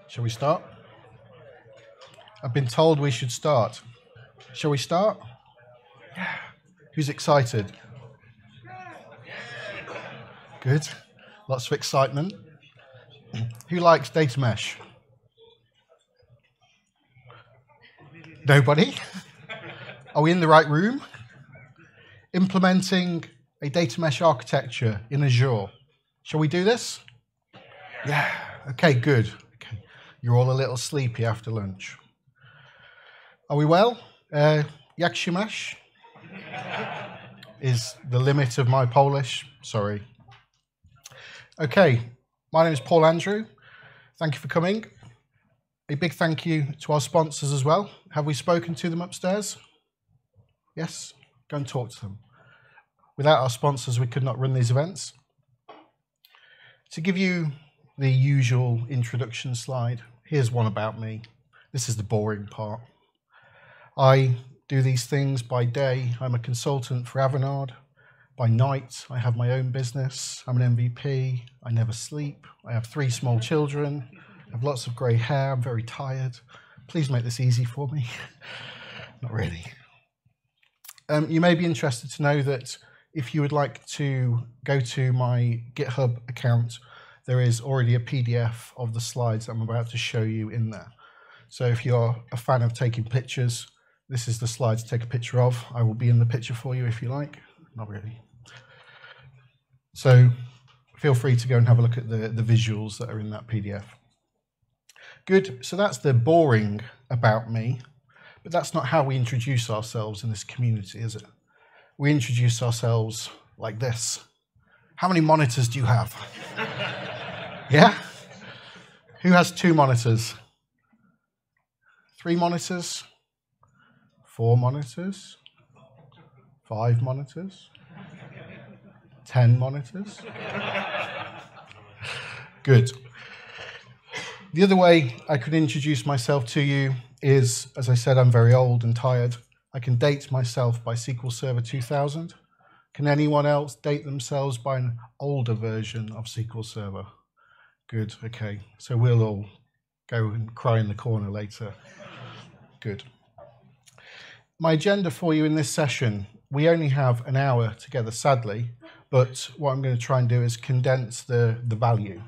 Shall we start? I've been told we should start. Shall we start? Who's excited? Good. Lots of excitement. Who likes data mesh? Nobody? Are we in the right room? Implementing a data mesh architecture in Azure. Shall we do this? Yeah. Okay, good. Okay. You're all a little sleepy after lunch. Are we well? Jak się masz? Is the limit of my Polish. Sorry. Okay, my name is Paul Andrew. Thank you for coming. A big thank you to our sponsors as well. Have we spoken to them upstairs? Yes? Go and talk to them. Without our sponsors, we could not run these events. To give you the usual introduction slide, here's one about me. This is the boring part. I do these things by day. I'm a consultant for Avanade. By night, I have my own business. I'm an MVP. I never sleep. I have 3 small children. I have lots of grey hair. I'm very tired. Please make this easy for me. Not really. You may be interested to know that if you would like to go to my GitHub account, there is already a PDF of the slides that I'm about to show you in there. So if you're a fan of taking pictures, this is the slide to take a picture of. I will be in the picture for you if you like. Not really. So feel free to go and have a look at the visuals that are in that PDF. Good, so that's the boring about me, but that's not how we introduce ourselves in this community, is it? We introduce ourselves like this. How many monitors do you have? Yeah? Who has 2 monitors? 3 monitors? 4 monitors? 5 monitors? 10 monitors? Good. The other way I could introduce myself to you is, as I said, I'm very old and tired. I can date myself by SQL Server 2000. Can anyone else date themselves by an older version of SQL Server? Good, okay. So we'll all go and cry in the corner later. Good. My agenda for you in this session, we only have an hour together, sadly, but what I'm going to try and do is condense the value.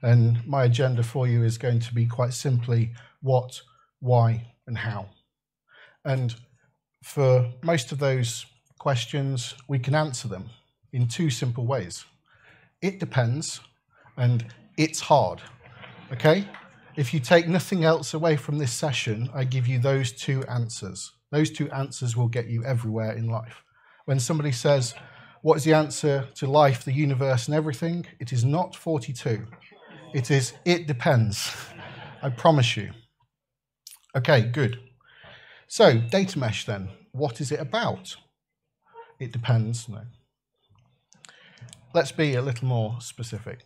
And my agenda for you is going to be quite simply what, why, and how. And for most of those questions, we can answer them in 2 simple ways. It depends, and it's hard, okay? If you take nothing else away from this session, I give you those 2 answers. Those 2 answers will get you everywhere in life. When somebody says, what is the answer to life, the universe, and everything? It is not 42. It is, it depends. I promise you. Okay, good. So, data mesh then. What is it about? It depends, no. Let's be a little more specific.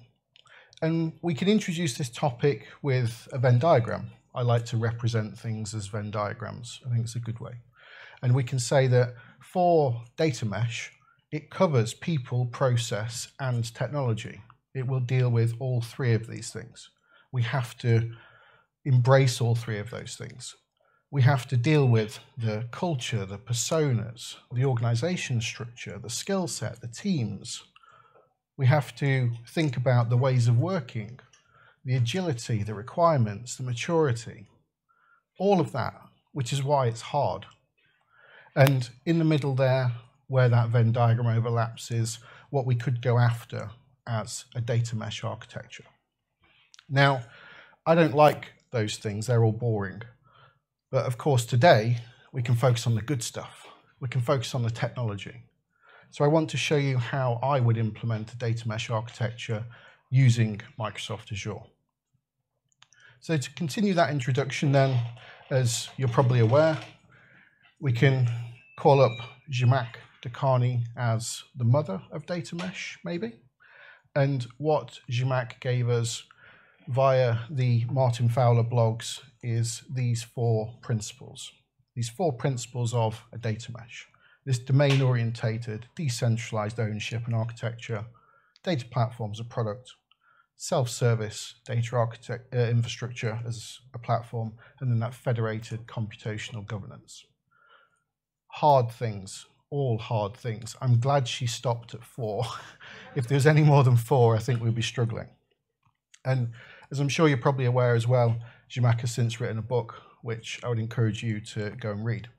And we can introduce this topic with a Venn diagram. I like to represent things as Venn diagrams. I think it's a good way. And we can say that for data mesh, it covers people, process, and technology. It will deal with all 3 of these things. We have to embrace all 3 of those things. We have to deal with the culture, the personas, the organization structure, the skill set, the teams. We have to think about the ways of working, the agility, the requirements, the maturity, all of that, which is why it's hard. And in the middle there, where that Venn diagram overlaps, is what we could go after as a data mesh architecture. Now, I don't like those things, they're all boring. But of course, today, we can focus on the good stuff. We can focus on the technology. So I want to show you how I would implement a data mesh architecture using Microsoft Azure. So to continue that introduction then, as you're probably aware, we can call up Zhamak Dakhani as the mother of data mesh, maybe. And what Zhamak gave us via the Martin Fowler blogs is these 4 principles. These 4 principles of a data mesh. This domain-orientated, decentralized ownership and architecture, data platform as a product, self-service data infrastructure as a platform, and then that federated computational governance. Hard things, all hard things. I'm glad she stopped at 4. If there's any more than 4, I think we'd be struggling. And as I'm sure you're probably aware as well, Zhamak has since written a book, which I would encourage you to go and read.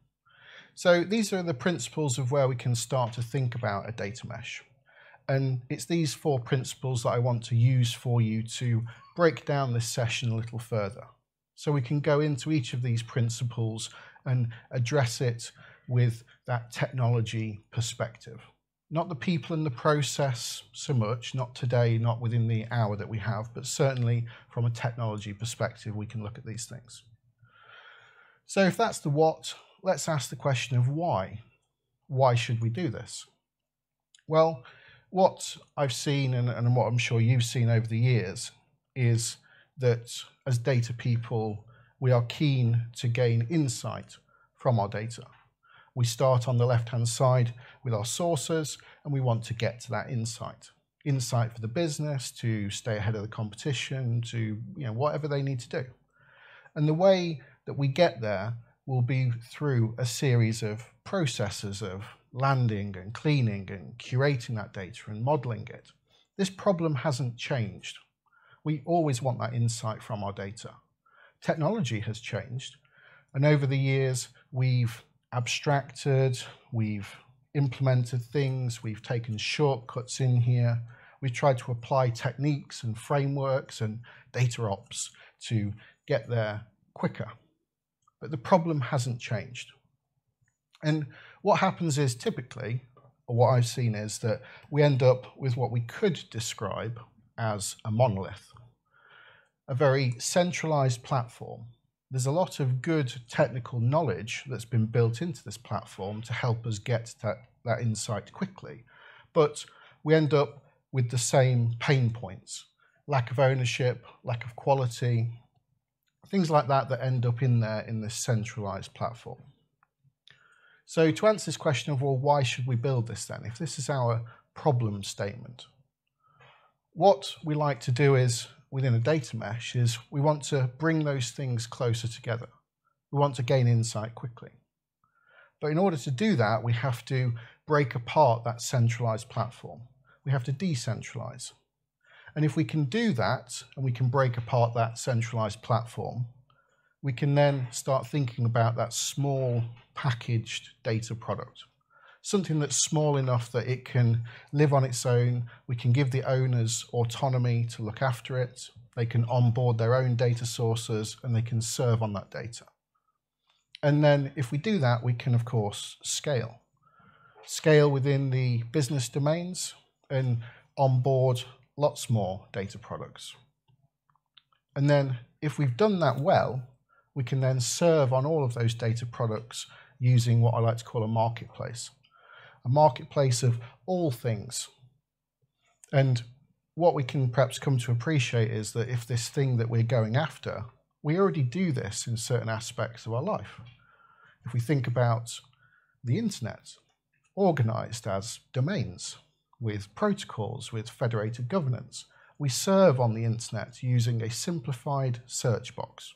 So these are the principles of where we can start to think about a data mesh. And it's these 4 principles that I want to use for you to break down this session a little further. So we can go into each of these principles and address it with that technology perspective. Not the people and the process so much, not today, not within the hour that we have, but certainly from a technology perspective, we can look at these things. So if that's the what, let's ask the question of why. Why should we do this? Well, what I've seen and what I'm sure you've seen over the years is that as data people, we are keen to gain insight from our data. We start on the left-hand side with our sources, and we want to get to that insight. Insight for the business, to stay ahead of the competition, to whatever they need to do. And the way that we get there will be through a series of processes of landing and cleaning and curating that data and modeling it. This problem hasn't changed. We always want that insight from our data. Technology has changed, and over the years we've abstracted, we've implemented things, we've taken shortcuts in here, we've tried to apply techniques and frameworks and data ops to get there quicker. But the problem hasn't changed. And what happens is typically, or what I've seen is that we end up with what we could describe as a monolith, a very centralized platform. There's a lot of good technical knowledge that's been built into this platform to help us get that insight quickly. But we end up with the same pain points, lack of ownership, lack of quality, things like that end up in there in this centralized platform. So to answer this question of, well, why should we build this then, if this is our problem statement? What we like to do is, within a data mesh, is we want to bring those things closer together. We want to gain insight quickly. But in order to do that, we have to break apart that centralized platform. We have to decentralize. And if we can do that, and we can break apart that centralized platform, we can then start thinking about that small packaged data product. Something that's small enough that it can live on its own. We can give the owners autonomy to look after it. They can onboard their own data sources and they can serve on that data. And then if we do that, we can of course scale. Scale within the business domains and onboard lots more data products. And then if we've done that well, we can then serve on all of those data products using what I like to call a marketplace of all things. And what we can perhaps come to appreciate is that if this thing that we're going after, we already do this in certain aspects of our life. If we think about the internet, organized as domains, with protocols, with federated governance, we serve on the internet using a simplified search box.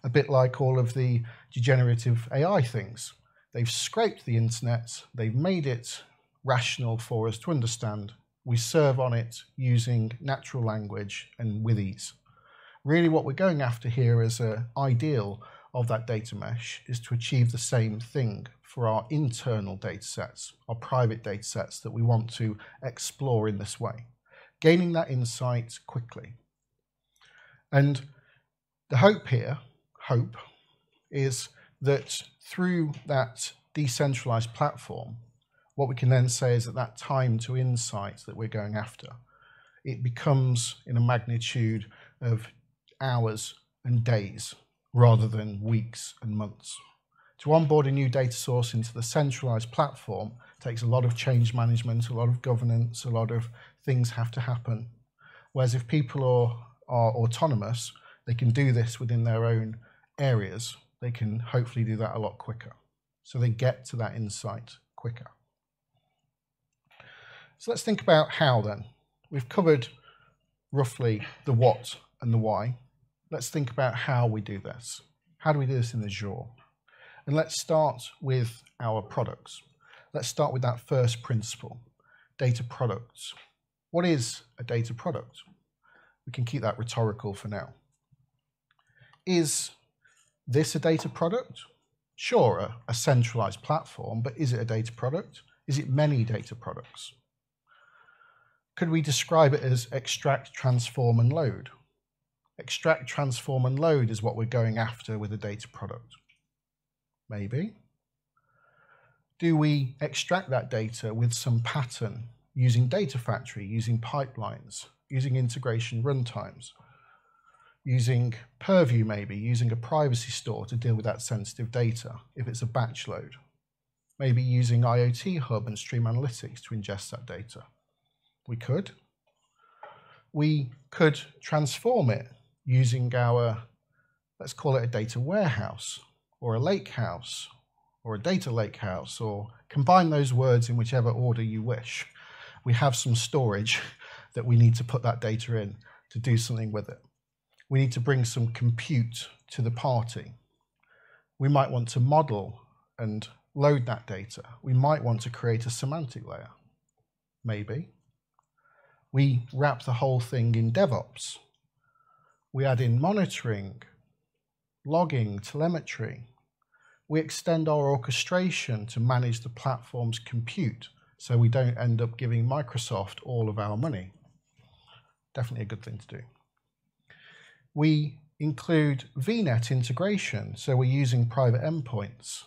A bit like all of the generative AI things. They've scraped the internet, they've made it rational for us to understand. We serve on it using natural language and with ease. Really what we're going after here as an ideal of that data mesh is to achieve the same thing for our internal data sets, our private data sets that we want to explore in this way, gaining that insight quickly. And the hope here, is that through that decentralized platform, what we can then say is that that time to insight that we're going after, it becomes in a magnitude of hours and days rather than weeks and months. To onboard a new data source into the centralized platform takes a lot of change management, a lot of governance, a lot of things have to happen. Whereas if people are autonomous, they can do this within their own areas. They can hopefully do that a lot quicker. So they get to that insight quicker. So let's think about how then. We've covered roughly the what and the why, let's think about how we do this. How do we do this in Azure? And let's start with our products. Let's start with that first principle, data products. What is a data product? We can keep that rhetorical for now. Is this a data product? Sure, a centralized platform, but is it a data product? Is it many data products? Could we describe it as extract, transform, and load? Extract, transform, and load is what we're going after with a data product. Maybe. Do we extract that data with some pattern using Data Factory, using pipelines, using integration runtimes, using Purview maybe, using a privacy store to deal with that sensitive data if it's a batch load? Maybe using IoT Hub and Stream Analytics to ingest that data. We could. We could transform it using our, let's call it a data warehouse, or a lake house, or a data lake house, or combine those words in whichever order you wish. We have some storage that we need to put that data in to do something with it. We need to bring some compute to the party. We might want to model and load that data. We might want to create a semantic layer. Maybe. We wrap the whole thing in DevOps. We add in monitoring, logging, telemetry. We extend our orchestration to manage the platform's compute so we don't end up giving Microsoft all of our money. Definitely a good thing to do. We include VNet integration, so we're using private endpoints.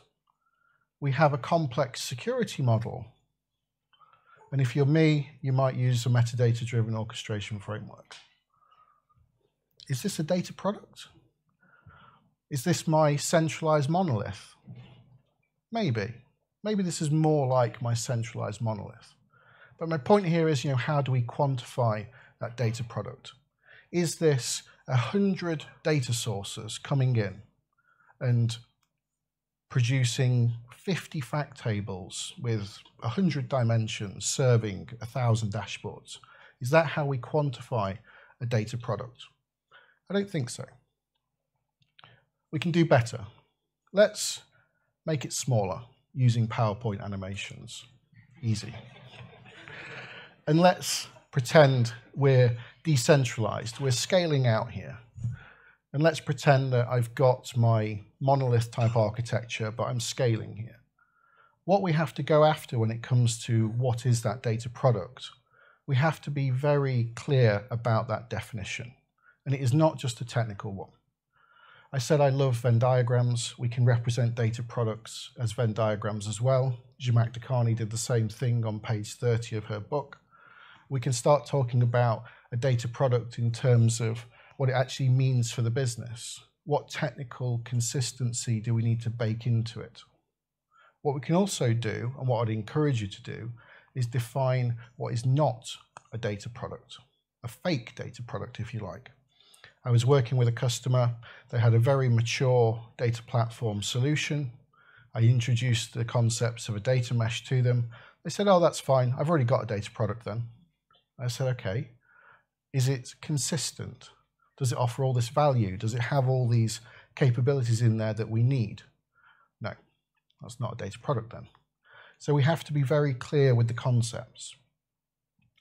We have a complex security model. And if you're me, you might use a metadata-driven orchestration framework. Is this a data product? Is this my centralized monolith? Maybe. Maybe this is more like my centralized monolith. But my point here is, how do we quantify that data product? Is this 100 data sources coming in and producing 50 fact tables with 100 dimensions serving 1,000 dashboards? Is that how we quantify a data product? I don't think so. We can do better. Let's make it smaller using PowerPoint animations. Easy. And let's pretend we're decentralized. We're scaling out here. And let's pretend that I've got my monolith type architecture, but I'm scaling here. What we have to go after when it comes to what is that data product, we have to be very clear about that definition. And it is not just a technical one. I said I love Venn diagrams. We can represent data products as Venn diagrams as well. Zhamak Dehghani did the same thing on page 30 of her book. We can start talking about a data product in terms of what it actually means for the business. What technical consistency do we need to bake into it? What we can also do, and what I'd encourage you to do, is define what is not a data product, a fake data product, if you like. I was working with a customer. They had a very mature data platform solution. I introduced the concepts of a data mesh to them. They said, oh, that's fine. I've already got a data product then. I said, okay, is it consistent? Does it offer all this value? Does it have all these capabilities in there that we need? No, that's not a data product then. So we have to be very clear with the concepts.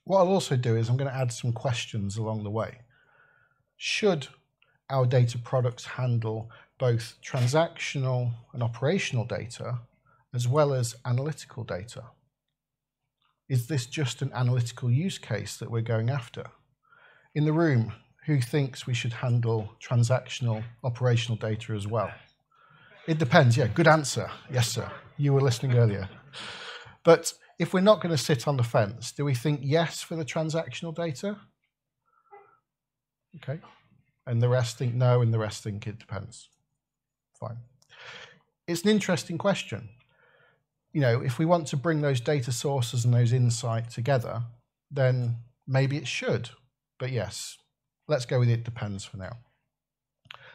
What I'll also do is I'm going to add some questions along the way. Should our data products handle both transactional and operational data as well as analytical data? Is this just an analytical use case that we're going after? In the room, who thinks we should handle transactional operational data as well? It depends, yeah, good answer. Yes, sir, you were listening earlier. But if we're not going to sit on the fence, do we think yes for the transactional data? Okay, and the rest think no, and the rest think it depends. Fine. It's an interesting question. If we want to bring those data sources and those insights together, then maybe it should. But yes, let's go with it depends for now.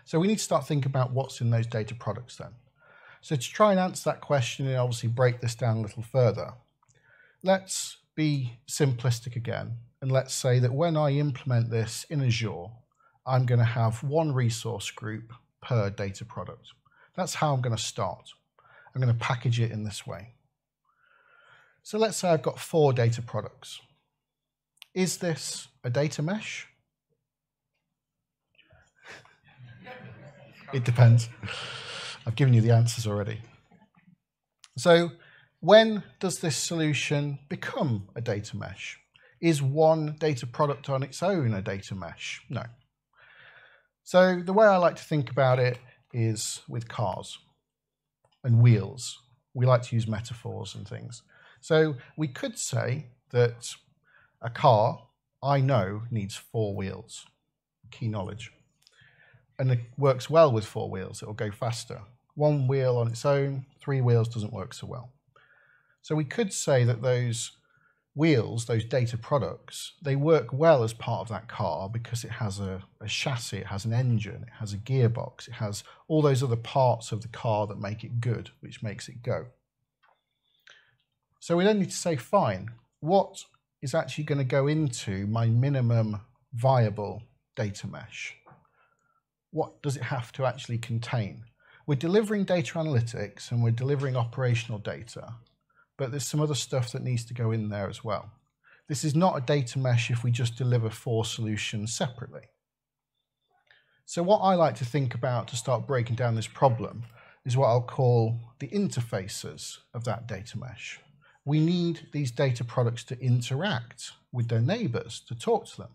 So we need to start thinking about what's in those data products then. So to try and answer that question and obviously break this down a little further, let's be simplistic again And let's say that when I implement this in Azure, I'm going to have one resource group per data product. That's how I'm going to start. I'm going to package it in this way. So let's say I've got 4 data products. Is this a data mesh? It depends. I've given you the answers already. So when does this solution become a data mesh? Is one data product on its own a data mesh? No. So the way I like to think about it is with cars and wheels. We like to use metaphors and things. So we could say that a car, I know, needs 4 wheels. Key knowledge. And it works well with 4 wheels. It will go faster. 1 wheel on its own, 3 wheels doesn't work so well. So we could say that those wheels, those data products, they work well as part of that car because it has a chassis, it has an engine, it has a gearbox, it has all those other parts of the car that make it good, which makes it go. So we then need to say, fine, what is actually going to go into my minimum viable data mesh? What does it have to actually contain? We're delivering data analytics and we're delivering operational data, but there's some other stuff that needs to go in there as well. This is not a data mesh if we just deliver 4 solutions separately. So what I like to think about to start breaking down this problem is what I'll call the interfaces of that data mesh. We need these data products to interact with their neighbors, to talk to them.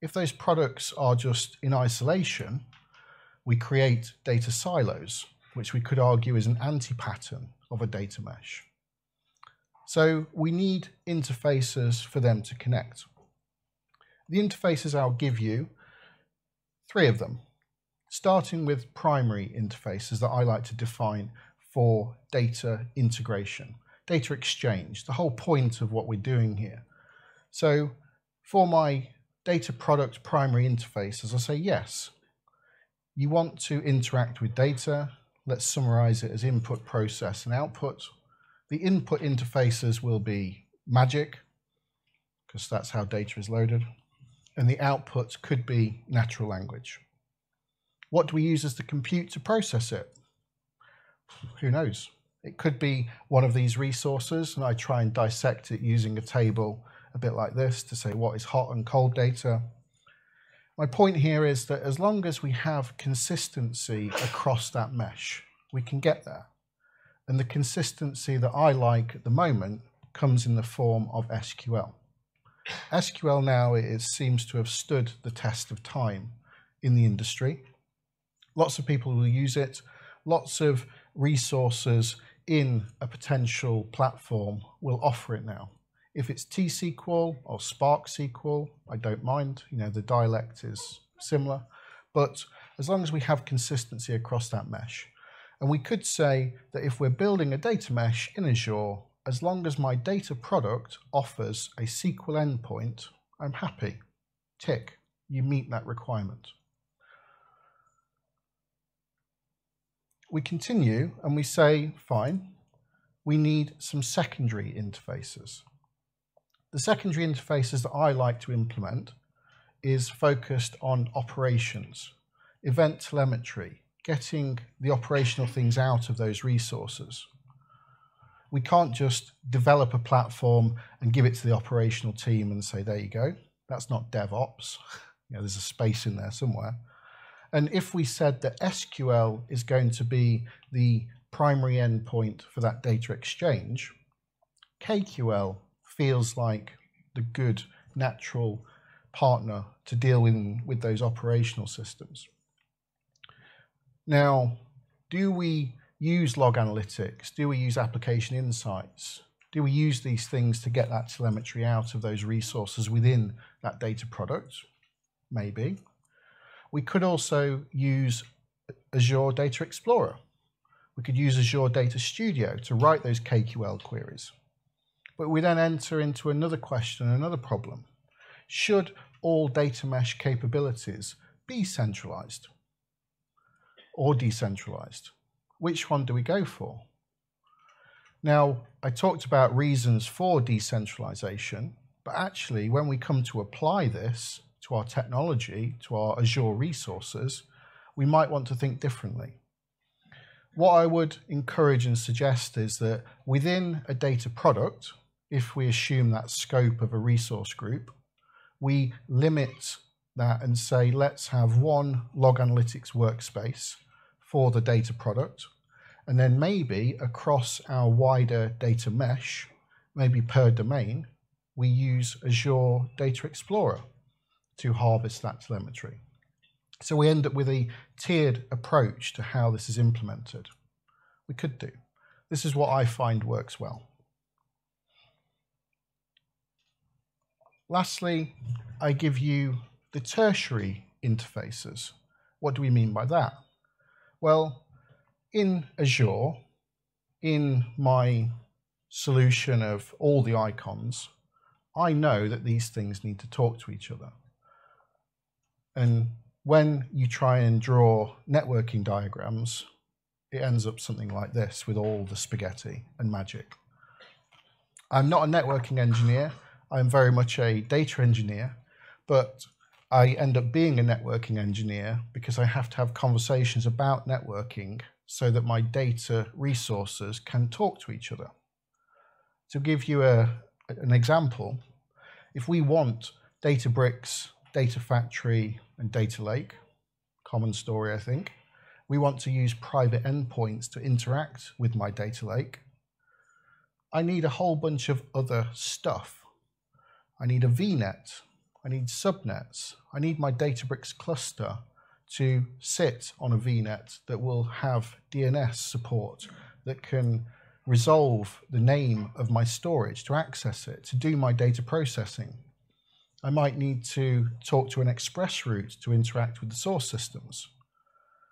If those products are just in isolation, we create data silos, which we could argue is an anti-pattern of a data mesh. So we need interfaces for them to connect. The interfaces I'll give you, 3 of them, starting with primary interfaces that I like to define for data integration, data exchange, the whole point of what we're doing here. So for my data product primary interfaces, I say yes. You want to interact with data. Let's summarize it as input, process, and output. The input interfaces will be magic, because that's how data is loaded. And the output could be natural language. What do we use as the compute to process it? Who knows? It could be one of these resources, and I try and dissect it using a table a bit like this to say what is hot and cold data. My point here is that as long as we have consistency across that mesh, we can get there. And the consistency that I like at the moment comes in the form of SQL. SQL now seems to have stood the test of time in the industry. Lots of people will use it. Lots of resources in a potential platform will offer it now. If it's T-SQL or Spark SQL, I don't mind. You know, the dialect is similar. But as long as we have consistency across that mesh. And we could say that if we're building a data mesh in Azure, as long as my data product offers a SQL endpoint, I'm happy. Tick, you meet that requirement. We continue and we say, fine, we need some secondary interfaces. The secondary interfaces that I like to implement is focused on operations, event telemetry, getting the operational things out of those resources. We can't just develop a platform and give it to the operational team and say, there you go. That's not DevOps. You know, there's a space in there somewhere. And if we said that SQL is going to be the primary endpoint for that data exchange, KQL feels like the good natural partner to deal with those operational systems. Now, do we use log analytics? Do we use application insights? Do we use these things to get that telemetry out of those resources within that data product? Maybe. We could also use Azure Data Explorer. We could use Azure Data Studio to write those KQL queries. But we then enter into another question, another problem. Should all data mesh capabilities be centralized or decentralized? Which one do we go for? Now, I talked about reasons for decentralization. But actually, when we come to apply this to our technology, to our Azure resources, we might want to think differently. What I would encourage and suggest is that within a data product, if we assume that scope of a resource group, we limit that and say, let's have one log analytics workspace for the data product. And then maybe across our wider data mesh, maybe per domain, we use Azure Data Explorer to harvest that telemetry. So we end up with a tiered approach to how this is implemented. We could do. This is what I find works well. Lastly, I give you the tertiary interfaces. What do we mean by that? Well, in Azure, in my solution of all the icons, I know that these things need to talk to each other. And when you try and draw networking diagrams, it ends up something like this with all the spaghetti and magic. I'm not a networking engineer. I'm very much a data engineer, but I end up being a networking engineer because I have to have conversations about networking so that my data resources can talk to each other. To give you an example, if we want Databricks, Data Factory, and Data Lake, common story I think, we want to use private endpoints to interact with my data lake, I need a whole bunch of other stuff. I need a VNet, I need subnets, I need my Databricks cluster to sit on a VNet that will have DNS support, that can resolve the name of my storage to access it, to do my data processing. I might need to talk to an express route to interact with the source systems.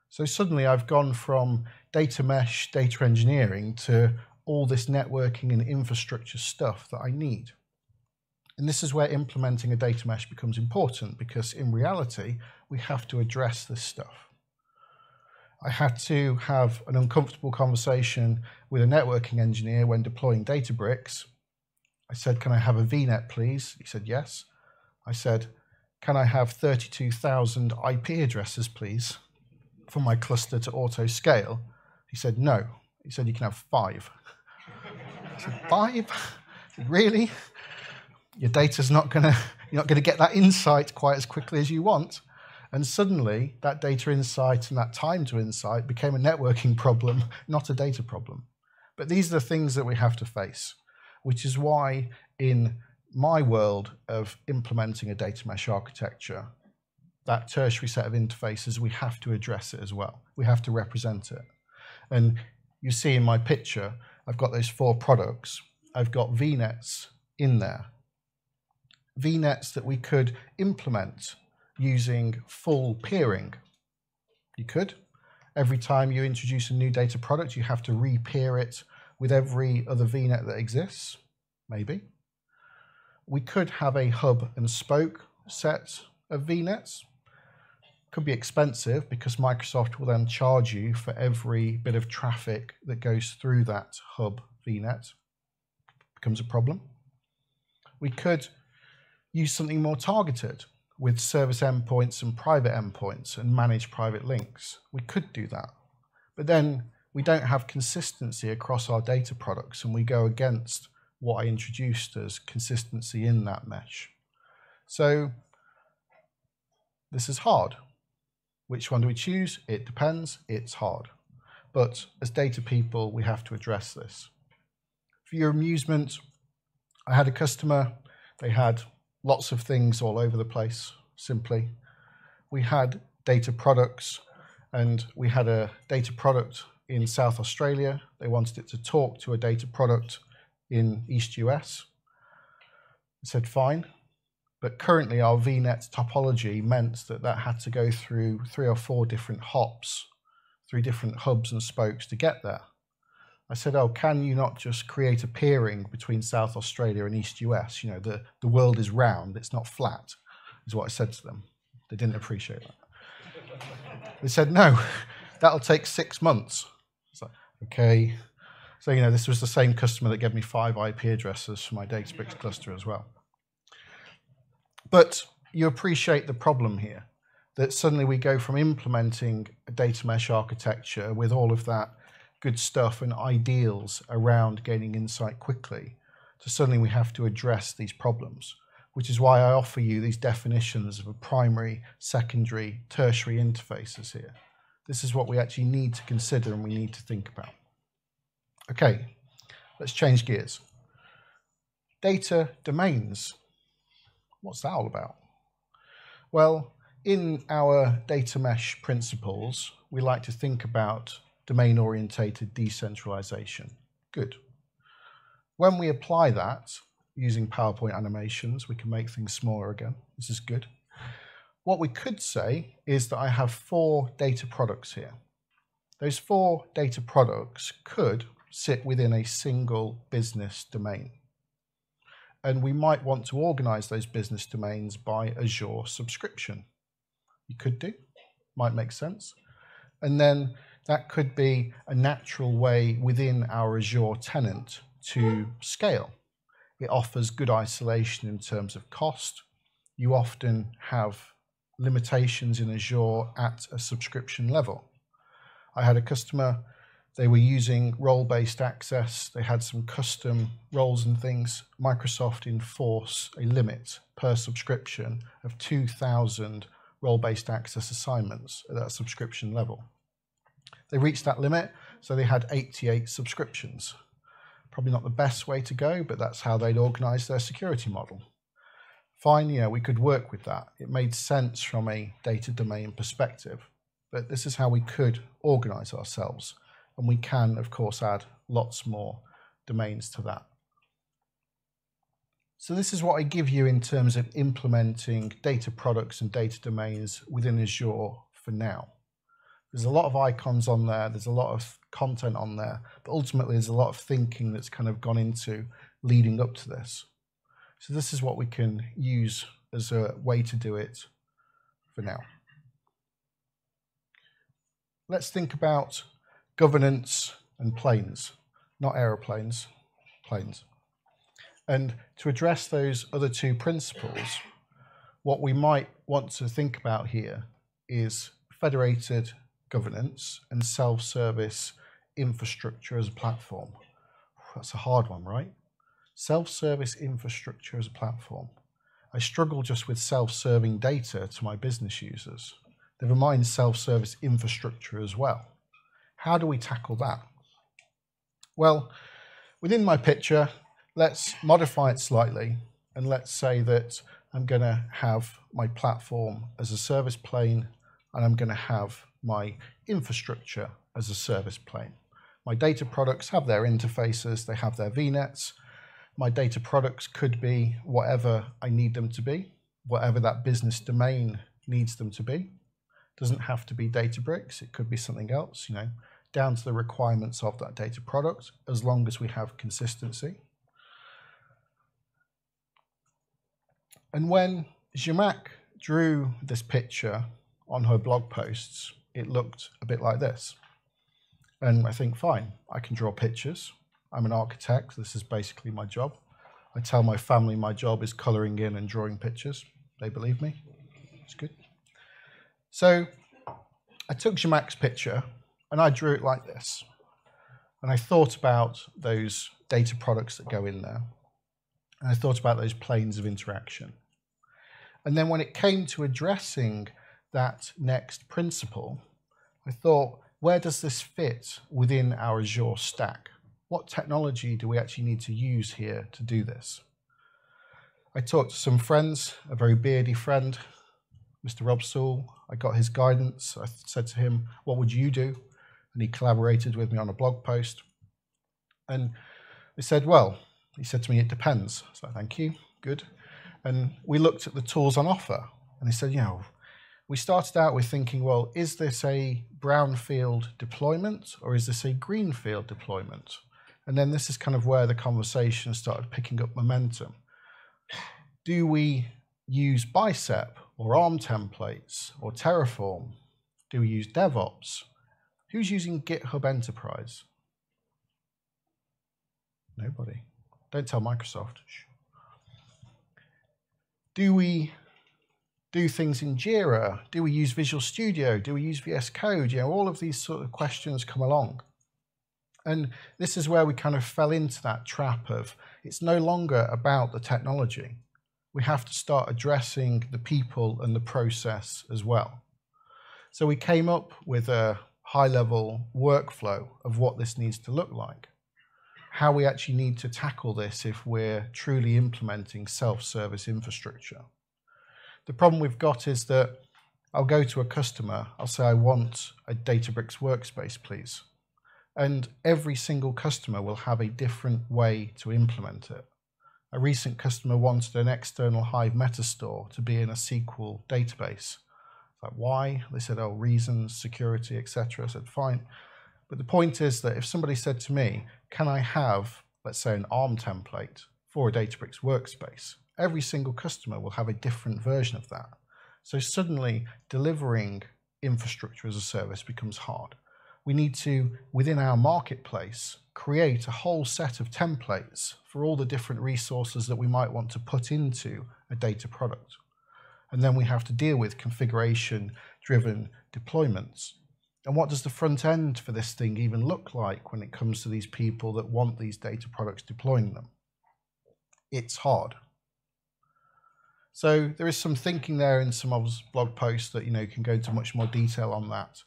So suddenly I've gone from data mesh, data engineering to all this networking and infrastructure stuff that I need. And this is where implementing a data mesh becomes important, because in reality, we have to address this stuff. I had to have an uncomfortable conversation with a networking engineer when deploying Databricks. I said, can I have a VNet, please? He said, yes. I said, can I have 32,000 IP addresses, please, for my cluster to auto scale? He said, no. He said, you can have 5. I said, 5? I said, really? Your data's you're not gonna get that insight quite as quickly as you want. And suddenly that data insight and that time to insight became a networking problem, not a data problem. But these are the things that we have to face, which is why in my world of implementing a data mesh architecture, that tertiary set of interfaces, we have to address it as well. We have to represent it. And you see in my picture, I've got those 4 products. I've got VNets in there. VNets that we could implement using full peering. You could. Every time you introduce a new data product, you have to re-peer it with every other VNet that exists. Maybe. We could have a hub and spoke set of VNets. Could be expensive because Microsoft will then charge you for every bit of traffic that goes through that hub VNet. Becomes a problem. We could use something more targeted with service endpoints and private endpoints and manage private links. We could do that. But then we don't have consistency across our data products, and we go against what I introduced as consistency in that mesh. So this is hard. Which one do we choose? It depends. It's hard. But as data people, we have to address this. For your amusement, I had a customer. They had lots of things all over the place, simply. We had data products, and we had a data product in South Australia. They wanted it to talk to a data product in East US. I said, fine. But currently our VNet topology meant that that had to go through 3 or 4 different hops, 3 different hubs and spokes to get there. I said, oh, can you not just create a peering between South Australia and East US? You know, the world is round, it's not flat, is what I said to them. They didn't appreciate that. They said, no, that'll take 6 months. I was like, okay. So, you know, this was the same customer that gave me 5 IP addresses for my Databricks cluster as well. But you appreciate the problem here, that suddenly we go from implementing a data mesh architecture with all of that good stuff and ideals around gaining insight quickly, to suddenly we have to address these problems, which is why I offer you these definitions of a primary, secondary, tertiary interfaces here. This is what we actually need to consider and we need to think about. Okay, let's change gears. Data domains. What's that all about? Well, in our data mesh principles, we like to think about domain-orientated decentralization. Good. When we apply that using PowerPoint animations, we can make things smaller again. This is good. What we could say is that I have 4 data products here. Those 4 data products could sit within a single business domain. And we might want to organize those business domains by Azure subscription. You could do, might make sense. And then that could be a natural way within our Azure tenant to scale. It offers good isolation in terms of cost. You often have limitations in Azure at a subscription level. I had a customer, they were using role-based access. They had some custom roles and things. Microsoft enforce a limit per subscription of 2,000 role-based access assignments at that subscription level. They reached that limit, so they had 88 subscriptions. Probably not the best way to go, but that's how they'd organize their security model. Fine, yeah, we could work with that. It made sense from a data domain perspective, but this is how we could organize ourselves. And we can, of course, add lots more domains to that. So this is what I give you in terms of implementing data products and data domains within Azure for now. There's a lot of icons on there, there's a lot of content on there, but ultimately there's a lot of thinking that's kind of gone into leading up to this. So this is what we can use as a way to do it for now. Let's think about governance and planes, not aeroplanes, planes. And to address those other 2 principles, what we might want to think about here is federated governance and self-service infrastructure as a platform. That's a hard one, right? Self-service infrastructure as a platform. I struggle just with self-serving data to my business users. Never mind self-service infrastructure as well. How do we tackle that? Well, within my picture, let's modify it slightly and let's say that I'm going to have my platform as a service plane and I'm going to have my infrastructure as a service plane. My data products have their interfaces, they have their VNets. My data products could be whatever I need them to be, whatever that business domain needs them to be. Doesn't have to be Databricks, it could be something else, down to the requirements of that data product, as long as we have consistency. And when Zhamak drew this picture on her blog posts, it looked a bit like this. And I think, fine, I can draw pictures. I'm an architect, this is basically my job. I tell my family my job is coloring in and drawing pictures. They believe me, it's good. So I took Zhamak's picture and I drew it like this. And I thought about those data products that go in there. And I thought about those planes of interaction. And then when it came to addressing that next principle, I thought, where does this fit within our Azure stack? What technology do we actually need to use here to do this? I talked to some friends, a very beardy friend, Mr. Rob Sewell. I got his guidance. I said to him, what would you do? And he collaborated with me on a blog post. And he said, well, he said to me, it depends. So thank you, good. And we looked at the tools on offer. And he said, we started out with thinking, well, is this a brownfield deployment or is this a greenfield deployment? And then this is kind of where the conversation started picking up momentum. Do we use Bicep or ARM templates or Terraform? Do we use DevOps? Who's using GitHub Enterprise? Nobody. Don't tell Microsoft. Shh. Do we do things in Jira? Do we use Visual Studio? Do we use VS Code? You know, all of these sort of questions come along. And this is where we kind of fell into that trap of it's no longer about the technology. We have to start addressing the people and the process as well. So we came up with a high-level workflow of what this needs to look like, how we actually need to tackle this if we're truly implementing self-service infrastructure. The problem we've got is that I'll go to a customer, I'll say I want a Databricks workspace, please. And every single customer will have a different way to implement it. A recent customer wanted an external Hive metastore to be in a SQL database. Like, why? They said, oh, reasons, security, etc. I said, fine. But the point is that if somebody said to me, can I have, let's say, an ARM template for a Databricks workspace? Every single customer will have a different version of that. So suddenly delivering infrastructure as a service becomes hard. We need to, within our marketplace, create a whole set of templates for all the different resources that we might want to put into a data product. And then we have to deal with configuration-driven deployments. And what does the front end for this thing even look like when it comes to these people that want these data products deploying them? It's hard. So there is some thinking there in some of those blog posts that can go into much more detail on that.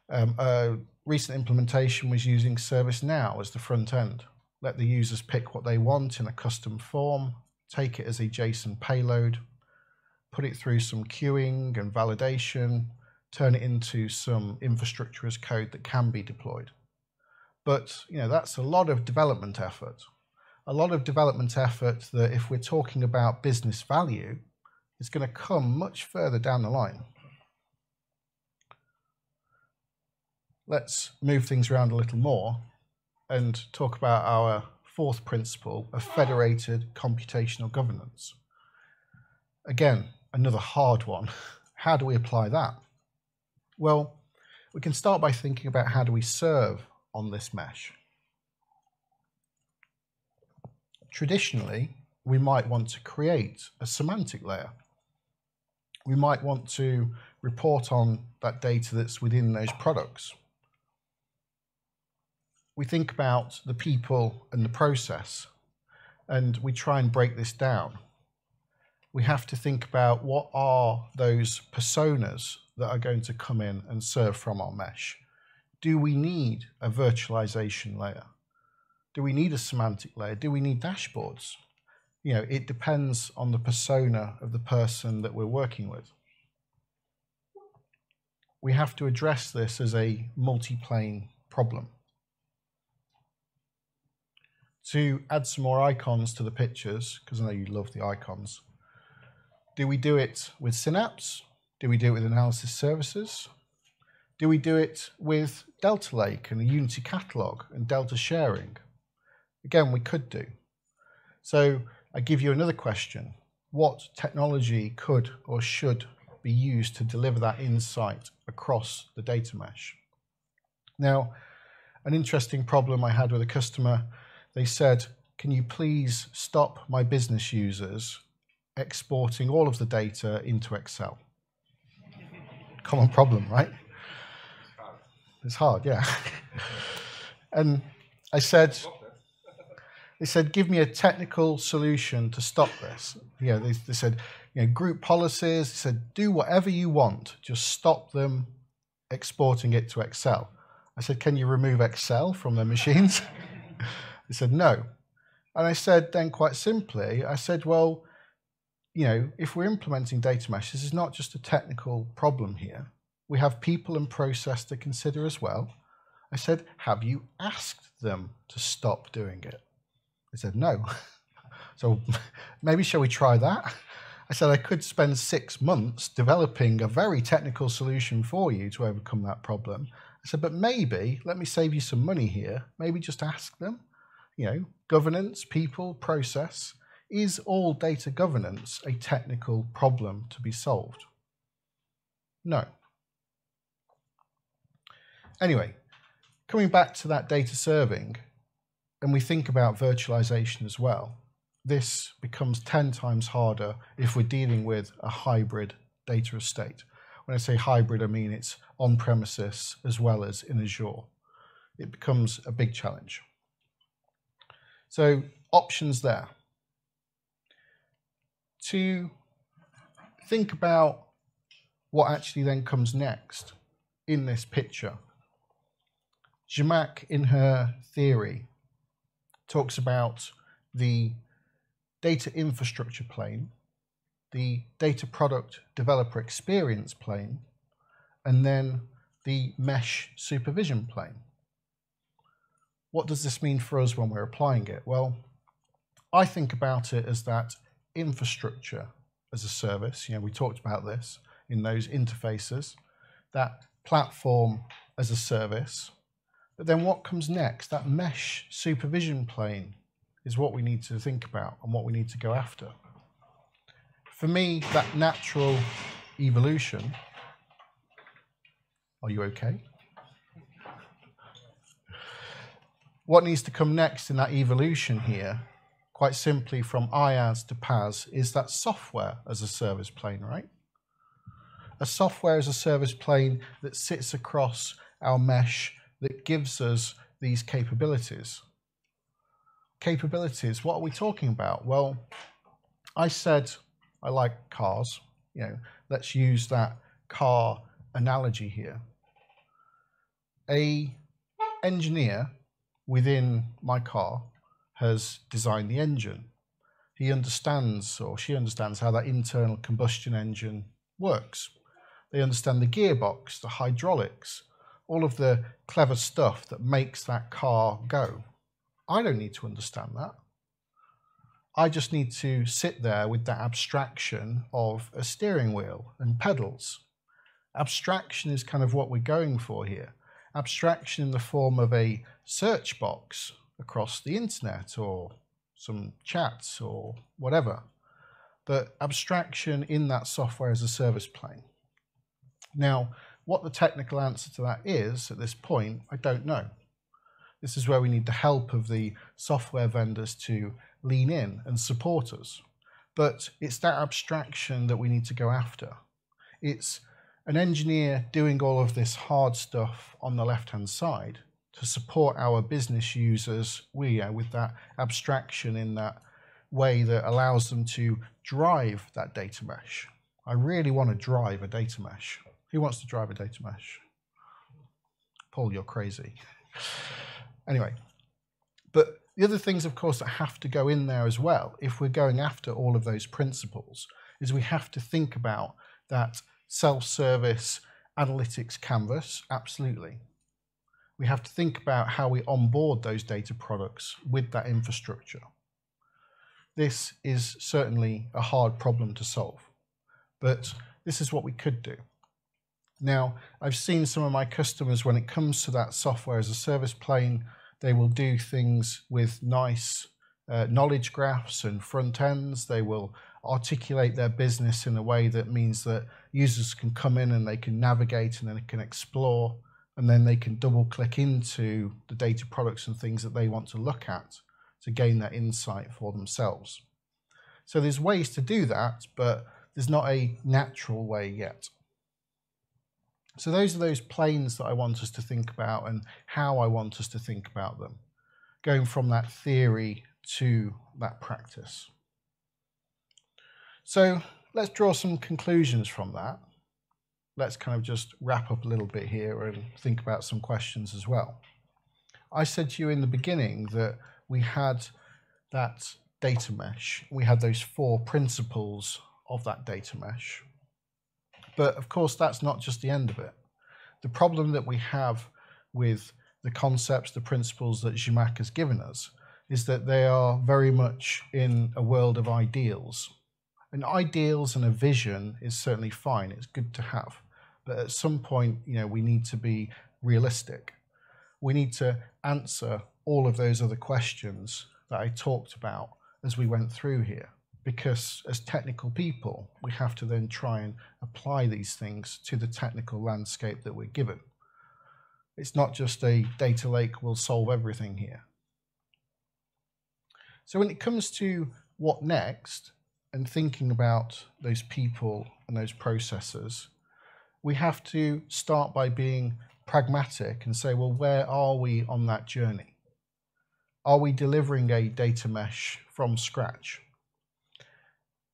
A recent implementation was using ServiceNow as the front end. Let the users pick what they want in a custom form, take it as a JSON payload, put it through some queuing and validation, turn it into some infrastructure as code that can be deployed. But that's a lot of development effort. A lot of development effort that, if we're talking about business value, is going to come much further down the line. Let's move things around a little more and talk about our fourth principle of federated computational governance. Again, another hard one. How do we apply that? Well, we can start by thinking about how do we serve on this mesh. Traditionally, we might want to create a semantic layer. We might want to report on that data that's within those products. We think about the people and the process, and we try and break this down. We have to think about what are those personas that are going to come in and serve from our mesh. Do we need a virtualization layer? Do we need a semantic layer? Do we need dashboards? It depends on the persona of the person that we're working with. We have to address this as a multi-plane problem. To add some more icons to the pictures, because I know you love the icons, do we do it with Synapse? Do we do it with analysis services? Do we do it with Delta Lake and a Unity catalog and Delta sharing? Again, we could do. So I give you another question. What technology could or should be used to deliver that insight across the data mesh? Now, an interesting problem I had with a customer, they said, can you please stop my business users exporting all of the data into Excel? Common problem, right? It's hard, yeah. And I said, they said, give me a technical solution to stop this. They said, group policies. They said, do whatever you want, just stop them exporting it to Excel. I said, can you remove Excel from their machines? They said, no. And I said, then quite simply, I said, well, if we're implementing data mesh, this is not just a technical problem here. We have people and process to consider as well. I said, have you asked them to stop doing it? They said, no. So maybe shall we try that? I said, I could spend 6 months developing a very technical solution for you to overcome that problem. I said, but maybe, let me save you some money here. Maybe just ask them. Governance, people, process. Is all data governance a technical problem to be solved? No. Anyway, coming back to that data serving, and we think about virtualization as well, this becomes 10 times harder if we're dealing with a hybrid data estate. When I say hybrid, I mean it's on-premises as well as in Azure. It becomes a big challenge. So options there. To think about what actually then comes next in this picture. Zhamak, in her theory, talks about the data infrastructure plane, the data product developer experience plane, and then the mesh supervision plane. What does this mean for us when we're applying it? Well, I think about it as that infrastructure as a service. We talked about this in those interfaces, that platform as a service. But then what comes next? That mesh supervision plane is what we need to think about and what we need to go after. For me, that natural evolution. Are you okay? What needs to come next in that evolution here, quite simply from IaaS to PaaS, is that software as a service plane, right? A software as a service plane that sits across our mesh that gives us these capabilities. Capabilities, what are we talking about? Well, I said I like cars. Let's use that car analogy here. An engineer within my car has designed the engine. He understands, or she understands, how that internal combustion engine works. They understand the gearbox, the hydraulics, all of the clever stuff that makes that car go. I don't need to understand that. I just need to sit there with that abstraction of a steering wheel and pedals. Abstraction is kind of what we're going for here. Abstraction in the form of a search box across the internet or some chats or whatever. But abstraction in that software as a service plane. Now, what the technical answer to that is at this point, I don't know. This is where we need the help of the software vendors to lean in and support us. But it's that abstraction that we need to go after. It's an engineer doing all of this hard stuff on the left-hand side to support our business users with that abstraction in that way that allows them to drive that data mesh. I really want to drive a data mesh. Who wants to drive a data mesh? Paul, you're crazy. Anyway, but the other things, of course, that have to go in there as well, if we're going after all of those principles, is we have to think about that self-service analytics canvas, absolutely. We have to think about how we onboard those data products with that infrastructure. This is certainly a hard problem to solve, but this is what we could do. Now, I've seen some of my customers, when it comes to that software as a service plane, they will do things with nice knowledge graphs and front ends. They will articulate their business in a way that means that users can come in and they can navigate and then they can explore, and then they can double click into the data products and things that they want to look at to gain that insight for themselves. So there's ways to do that, but there's not a natural way yet. So those are those planes that I want us to think about and how I want us to think about them, going from that theory to that practice. So let's draw some conclusions from that. Let's kind of just wrap up a little bit here and think about some questions as well. I said to you in the beginning that we had that data mesh. We had those 4 principles of that data mesh. But of course, that's not just the end of it. The problem that we have with the concepts, the principles that Zhamak has given us, is that they are very much in a world of ideals. And ideals and a vision is certainly fine. It's good to have. But at some point, we need to be realistic. We need to answer all of those other questions that I talked about as we went through here. Because as technical people, we have to then try and apply these things to the technical landscape that we're given. It's not just a data lake will solve everything here. So when it comes to what next, and thinking about those people and those processes, we have to start by being pragmatic and say, well, where are we on that journey? Are we delivering a data mesh from scratch?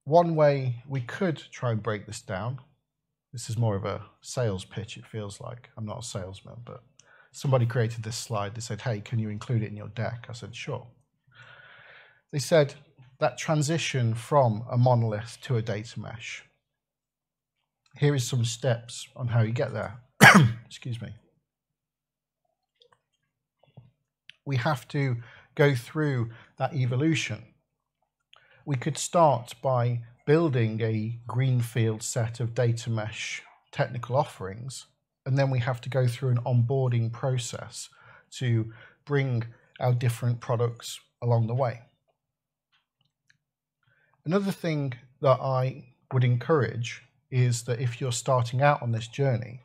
One way we could try and break this down, this is more of a sales pitch, it feels like. I'm not a salesman, but somebody created this slide. They said, hey, can you include it in your deck? I said, sure. They said that transition from a monolith to a data mesh. Here is some steps on how you get there. Excuse me. We have to go through that evolution. We could start by building a greenfield set of data mesh technical offerings, and then we have to go through an onboarding process to bring our different products along the way. Another thing that I would encourage is that if you're starting out on this journey,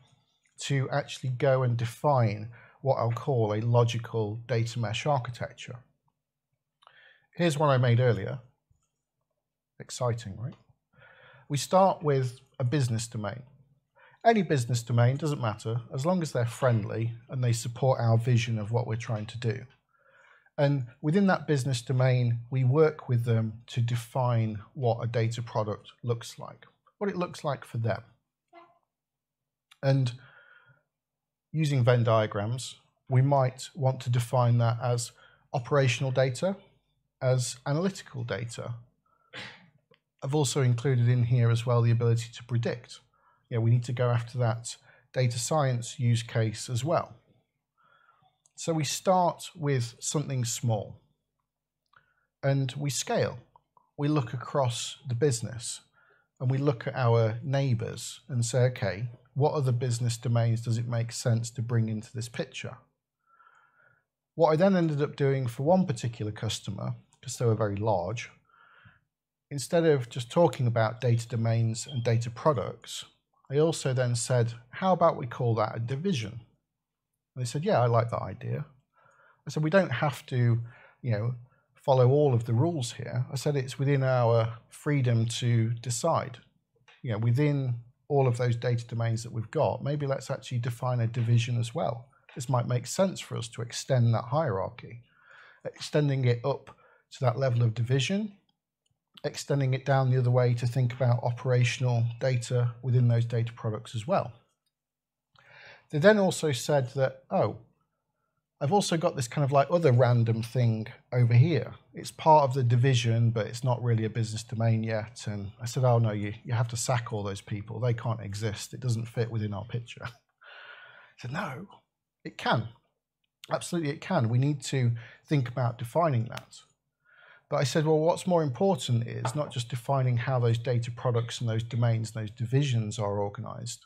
to actually go and define what I'll call a logical data mesh architecture. Here's one I made earlier. Exciting, right? We start with a business domain. Any business domain, doesn't matter, as long as they're friendly and they support our vision of what we're trying to do. And within that business domain, we work with them to define what a data product looks like, what it looks like for them. And using Venn diagrams, we might want to define that as operational data, as analytical data. I've also included in here as well the ability to predict. Yeah, we need to go after that data science use case as well. So we start with something small and we scale. We look across the business and we look at our neighbors and say, okay, what other business domains does it make sense to bring into this picture? What I then ended up doing for one particular customer, because they were very large, instead of just talking about data domains and data products, I also then said, how about we call that a division? And they said, yeah, I like that idea. I said, we don't have to, follow all of the rules here. I said, it's within our freedom to decide. Within all of those data domains that we've got, maybe let's actually define a division as well. This might make sense for us to extend that hierarchy, extending it up to that level of division, extending it down the other way to think about operational data within those data products as well. They then also said that, oh, I've also got this kind of like other random thing over here. It's part of the division, but it's not really a business domain yet. And I said, oh no, you have to sack all those people. They can't exist. It doesn't fit within our picture. I said, no, it can. Absolutely it can. We need to think about defining that. But I said, well, what's more important is not just defining how those data products and those domains and those divisions are organized,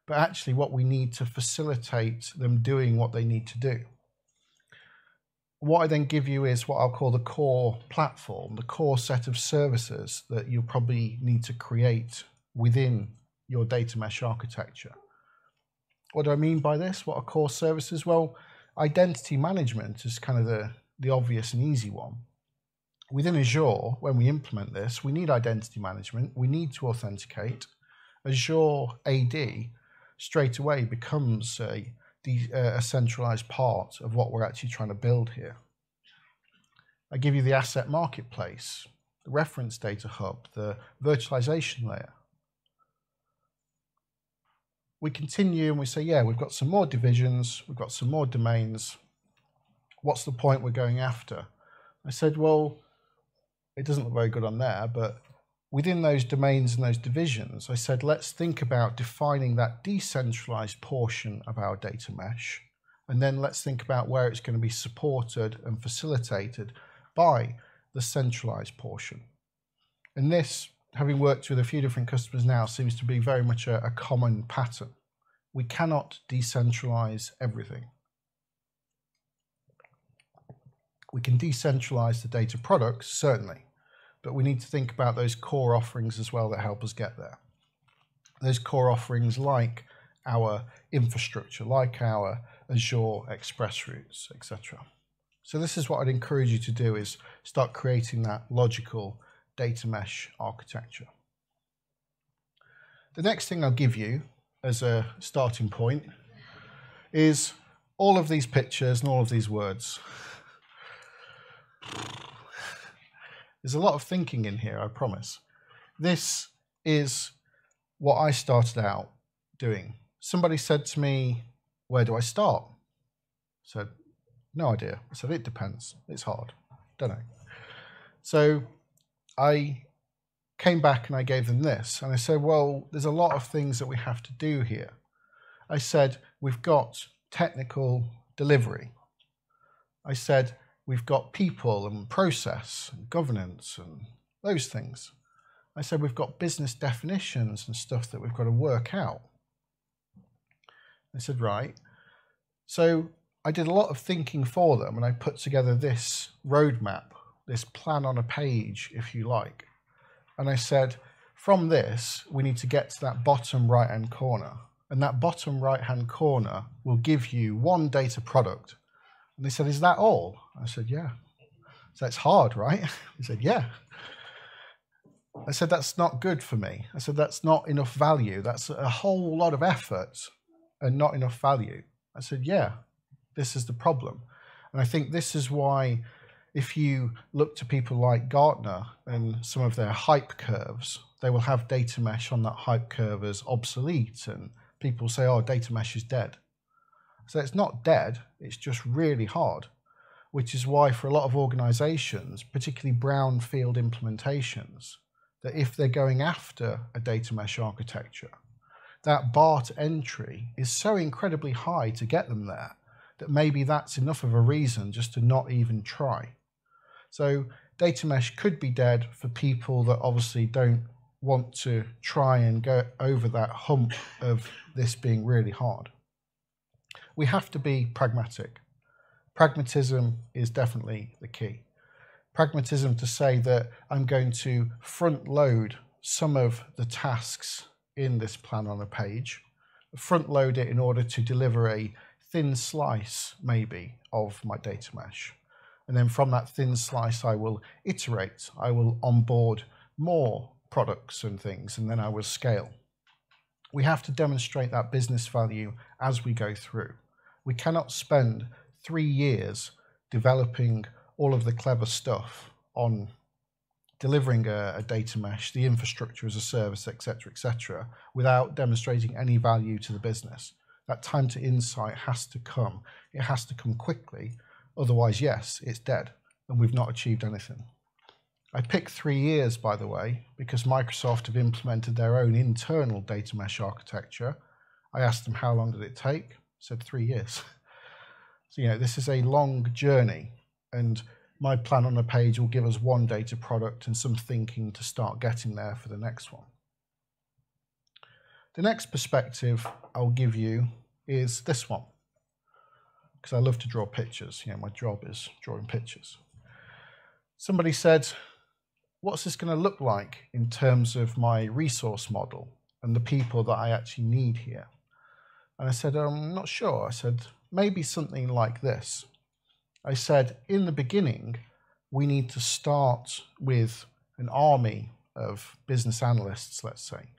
but actually what we need to facilitate them doing what they need to do. What I then give you is what I'll call the core platform, the core set of services that you'll probably need to create within your data mesh architecture. What do I mean by this? What are core services? Well, identity management is kind of the obvious and easy one. Within Azure, when we implement this, we need identity management. We need to authenticate. Azure AD straight away becomes a centralized part of what we're actually trying to build here. I give you the asset marketplace, the reference data hub, the virtualization layer. We continue and we say, yeah, we've got some more divisions, we've got some more domains. What's the point we're going after? I said, well, it doesn't look very good on there, but within those domains and those divisions, I said, let's think about defining that decentralized portion of our data mesh. And then let's think about where it's going to be supported and facilitated by the centralized portion. And this, having worked with a few different customers now, seems to be very much a common pattern. We cannot decentralize everything. We can decentralize the data products, certainly, but we need to think about those core offerings as well that help us get there. Those core offerings like our infrastructure, like our Azure Express routes, etc. So this is what I'd encourage you to do, is start creating that logical data mesh architecture. The next thing I'll give you as a starting point is all of these pictures and all of these words. There's a lot of thinking in here, I promise. This is what I started out doing. Somebody said to me, where do I start? I said, no idea. I said, it depends. It's hard. Don't know. So I came back and I gave them this. And I said, well, there's a lot of things that we have to do here. I said, we've got technical delivery. I said, we've got people and process and governance and those things. I said, we've got business definitions and stuff that we've got to work out. I said, right. So I did a lot of thinking for them and I put together this roadmap, this plan on a page, if you like. And I said, from this, we need to get to that bottom right-hand corner. And that bottom right-hand corner will give you one data product. And they said, is that all? I said, yeah. So it's hard, right? He said, yeah. I said, that's not good for me. I said, that's not enough value. That's a whole lot of effort and not enough value. I said, yeah, this is the problem. And I think this is why if you look to people like Gartner and some of their hype curves, they will have data mesh on that hype curve as obsolete. And people say, oh, data mesh is dead. So it's not dead, it's just really hard, which is why for a lot of organizations, particularly brownfield implementations, that if they're going after a data mesh architecture, that bar to entry is so incredibly high to get them there that maybe that's enough of a reason just to not even try. So data mesh could be dead for people that obviously don't want to try and go over that hump of this being really hard. We have to be pragmatic. Pragmatism is definitely the key. Pragmatism to say that I'm going to front load some of the tasks in this plan on a page, front load it in order to deliver a thin slice maybe of my data mesh. And then from that thin slice, I will iterate, I will onboard more products and things, and then I will scale. We have to demonstrate that business value as we go through. We cannot spend 3 years developing all of the clever stuff on delivering a data mesh, the infrastructure as a service, etc., without demonstrating any value to the business. That time to insight has to come. It has to come quickly. Otherwise, yes, it's dead and we've not achieved anything. I picked 3 years, by the way, because Microsoft have implemented their own internal data mesh architecture. I asked them how long did it take? Said 3 years. So, this is a long journey, and my plan on a page will give us one data product and some thinking to start getting there for the next one. The next perspective I'll give you is this one, because I love to draw pictures. My job is drawing pictures. Somebody said, what's this going to look like in terms of my resource model and the people that I actually need here? And I said, I'm not sure. I said, maybe something like this. I said, in the beginning, we need to start with an army of business analysts, let's say.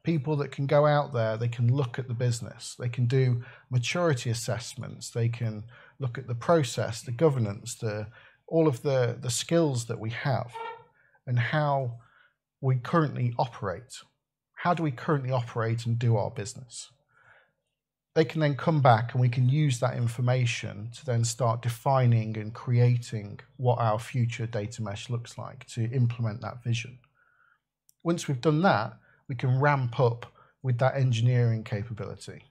People that can go out there, they can look at the business, they can do maturity assessments, they can look at the process, the governance, all of the skills that we have and how we currently operate. How do we currently operate and do our business? They can then come back and we can use that information to then start defining and creating what our future data mesh looks like to implement that vision. Once we've done that, we can ramp up with that engineering capability.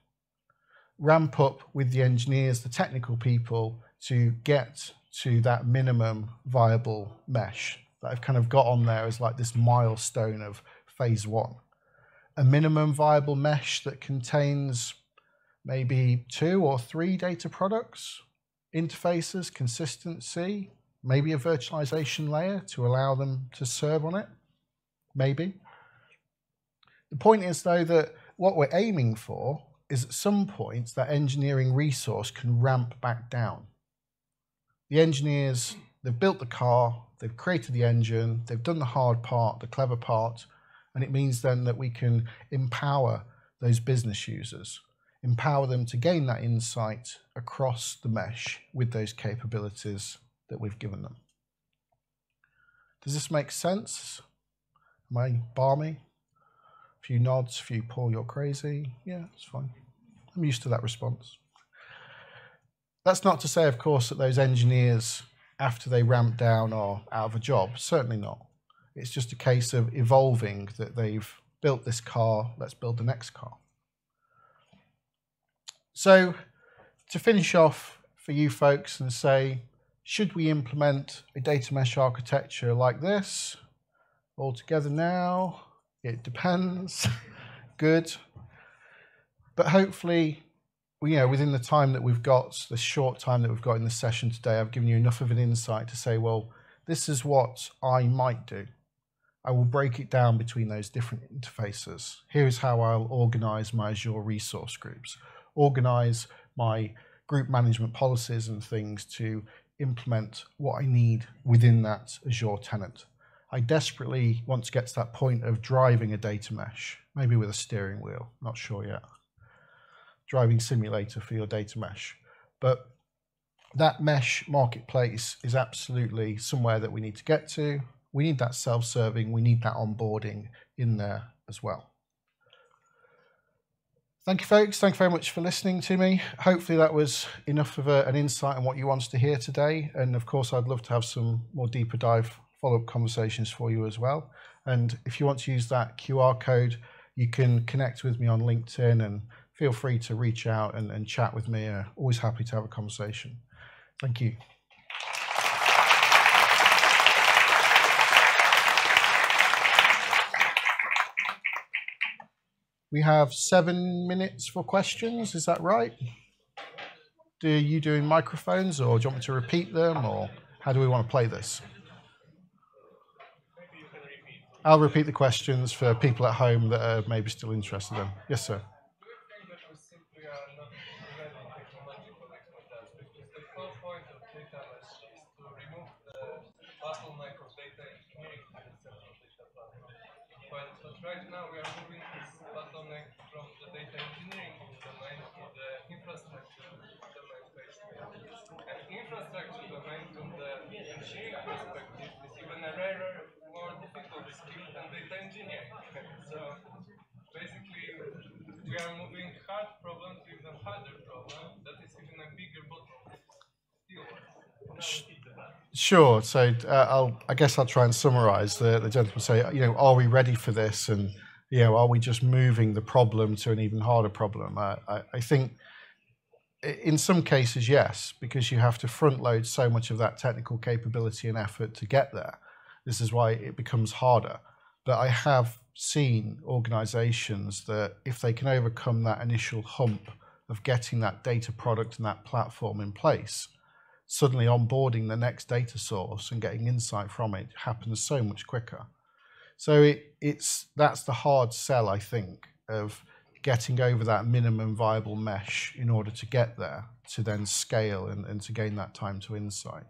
Ramp up with the engineers, the technical people, to get to that minimum viable mesh that I've kind of got on there as like this milestone of phase 1. A minimum viable mesh that contains maybe 2 or 3 data products, interfaces, consistency, maybe a virtualization layer to allow them to serve on it, maybe. The point is, though, that what we're aiming for is at some point that engineering resource can ramp back down. The engineers, they've built the car, they've created the engine, they've done the hard part, the clever part, and it means then that we can empower those business users, empower them to gain that insight across the mesh with those capabilities that we've given them. Does this make sense? Am I balmy? A few nods, a few Paul, you're crazy. Yeah, it's fine. I'm used to that response. That's not to say, of course, that those engineers, after they ramp down, are out of a job. Certainly not. It's just a case of evolving, that they've built this car, let's build the next car. So to finish off for you folks and say, should we implement a data mesh architecture like this all together now? It depends. Good. But hopefully, within the time that we've got, the short time that we've got in this session today, I've given you enough of an insight to say, well, this is what I might do. I will break it down between those different interfaces. Here's how I'll organize my Azure resource groups, organize my group management policies and things to implement what I need within that Azure tenant. I desperately want to get to that point of driving a data mesh, maybe with a steering wheel, not sure yet. Driving simulator for your data mesh. But that mesh marketplace is absolutely somewhere that we need to get to. We need that self-serving, we need that onboarding in there as well. Thank you, folks. Thank you very much for listening to me. Hopefully that was enough of an insight on what you wanted to hear today. And of course, I'd love to have some more deeper dive follow-up conversations for you as well. And if you want to use that QR code, you can connect with me on LinkedIn and feel free to reach out and chat with me. Always happy to have a conversation. Thank you. We have 7 minutes for questions, is that right? Do you doing microphones, or do you want me to repeat them, or how do we want to play this? I'll repeat the questions for people at home that are maybe still interested in. Yes, sir. But right now we are moving this bottleneck from the data engineering domain to the infrastructure domain basically. And infrastructure domain from the engineering perspective is even a rarer, more difficult skill than data engineering. So basically we are moving hard problem to even harder problem that is even a bigger bottleneck. Sure. So I guess I'll try and summarise. The gentleman say, are we ready for this, and are we just moving the problem to an even harder problem? I think in some cases, yes, because you have to front load so much of that technical capability and effort to get there. This is why it becomes harder. But I have seen organisations that if they can overcome that initial hump of getting that data product and that platform in place, suddenly onboarding the next data source and getting insight from it happens so much quicker. So that's the hard sell, I think, of getting over that minimum viable mesh in order to get there, to then scale and to gain that time to insight.